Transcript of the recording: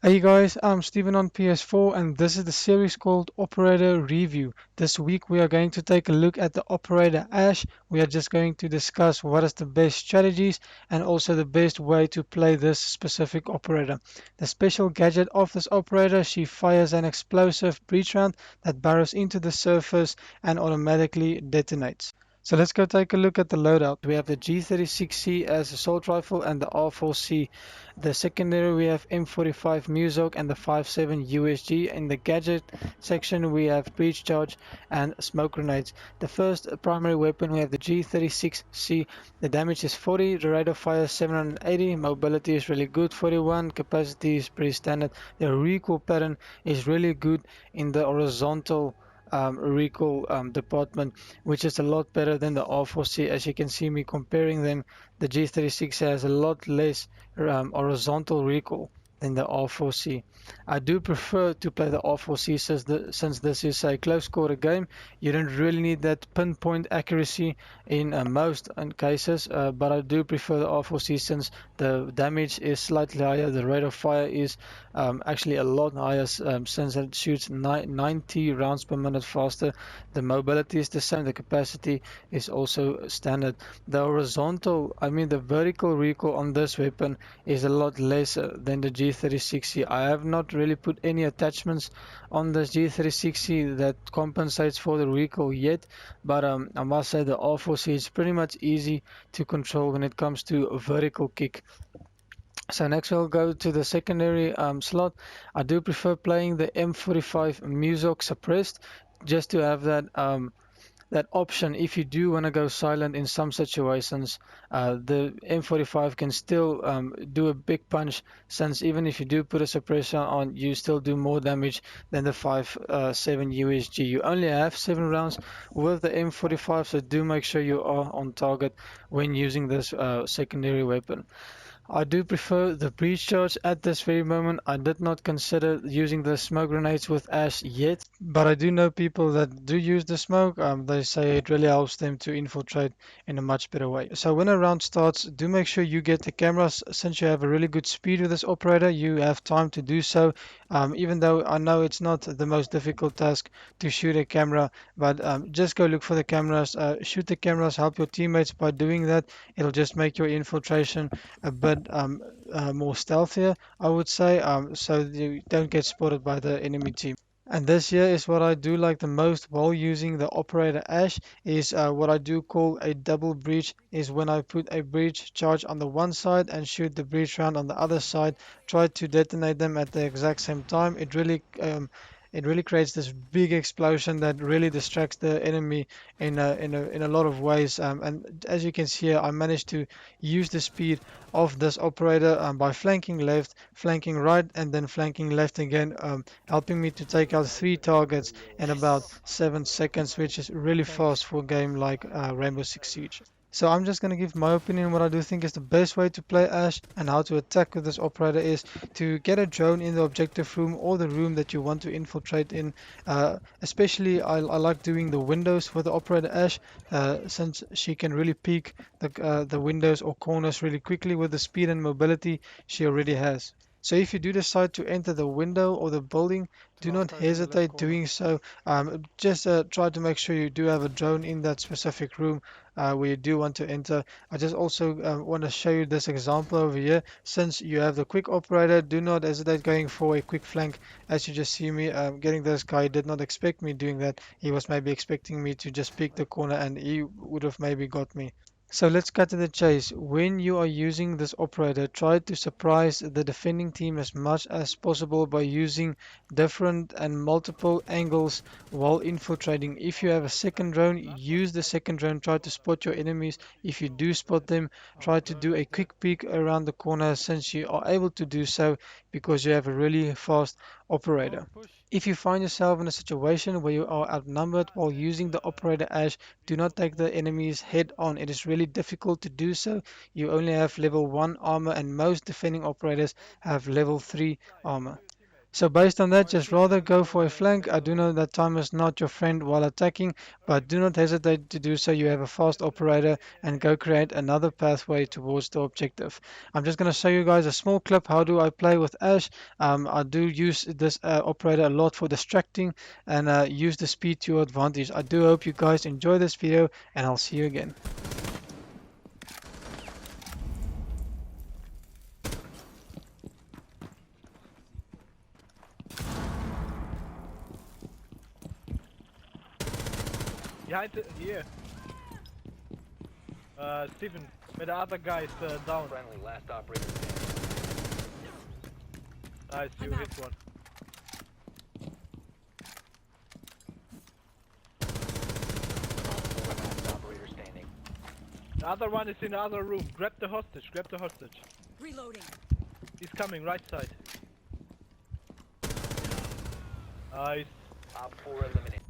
Hey guys, I'm Steven on PS4 and this is the series called Operator Review. This week we are going to take a look at the Operator Ash. We are just going to discuss what is the best strategies and also the best way to play this specific operator. The special gadget of this operator, she fires an explosive breach round that burrows into the surface and automatically detonates. So let's go take a look at the loadout. We have the G36C as assault rifle and the R4C. The secondary we have M45 Muzok and the 57 USG. In the gadget section we have breach charge and smoke grenades. The first primary weapon we have the G36C. The damage is 40, the rate of fire is 780, mobility is really good 41, capacity is pretty standard. The recoil pattern is really good in the horizontal recoil department, which is a lot better than the R4C. As you can see me comparing them, the G36 has a lot less horizontal recoil than the R4C. I do prefer to play the R4C since this is a close quarter game. You don't really need that pinpoint accuracy in most cases, but I do prefer the R4C since the damage is slightly higher. The rate of fire is actually a lot higher since it shoots 90 rounds per minute faster. The mobility is the same, the capacity is also standard. The horizontal, I mean the vertical recoil on this weapon is a lot less than the G36C. I have not really put any attachments on this G36C that compensates for the recoil yet, but I must say the R4C is pretty much easy to control when it comes to a vertical kick. So next we'll go to the secondary slot. I do prefer playing the M45 Muzok suppressed just to have that option if you do want to go silent in some situations. The M45 can still do a big punch, since even if you do put a suppressor on, you still do more damage than the 5.7 USG. You only have 7 rounds with the M45, so do make sure you are on target when using this secondary weapon. I do prefer the breach charge at this very moment. I did not consider using the smoke grenades with Ash yet, but I do know people that do use the smoke. They say it really helps them to infiltrate in a much better way. So when a round starts, do make sure you get the cameras. Since you have a really good speed with this operator, you have time to do so. Even though I know it's not the most difficult task to shoot a camera, but just go look for the cameras. Shoot the cameras, help your teammates by doing that. It'll just make your infiltration a bit more stealthier, I would say, so you don't get spotted by the enemy team. And this here is what I do like the most while using the operator Ash is what I do call a double breach, is when I put a breach charge on the one side and shoot the breach round on the other side, try to detonate them at the exact same time. It really creates this big explosion that really distracts the enemy in a lot of ways. And as you can see here, I managed to use the speed of this operator by flanking left, flanking right, and then flanking left again, helping me to take out 3 targets in about 7 seconds, which is really fast for a game like Rainbow Six Siege. So I'm just going to give my opinion. What I do think is the best way to play Ash and how to attack with this operator is to get a drone in the objective room or the room that you want to infiltrate in. Especially I like doing the windows with the operator Ash, since she can really peek the windows or corners really quickly with the speed and mobility she already has. So if you do decide to enter the window or the building, do not hesitate doing so. Just try to make sure you do have a drone in that specific room where you do want to enter. I just also want to show you this example over here. Since you have the quick operator, do not hesitate going for a quick flank. As you just see me getting this guy, did not expect me doing that. He was maybe expecting me to just pick the corner and he would have maybe got me. So let's cut to the chase. When you are using this operator, try to surprise the defending team as much as possible by using different and multiple angles while infiltrating. If you have a second drone, use the second drone. Try to spot your enemies. If you do spot them, try to do a quick peek around the corner, since you are able to do so because you have a really fast operator. If you find yourself in a situation where you are outnumbered while using the operator Ash, do not take the enemies head on. It is really difficult to do so. You only have level 1 armor and most defending operators have level 3 armor. So based on that, just rather go for a flank. I do know that time is not your friend while attacking, but do not hesitate to do so. You have a fast operator and go create another pathway towards the objective. I'm just going to show you guys a small clip. How do I play with Ash? I do use this operator a lot for distracting and use the speed to your advantage. I do hope you guys enjoy this video and I'll see you again. Behind here. Steven, where the other guys down. Friendly, last operator standing. Nice, you hit one. Last operator standing. The other one is in the other room. Grab the hostage, grab the hostage. Reloading. He's coming, right side. Nice. Op 4 eliminated.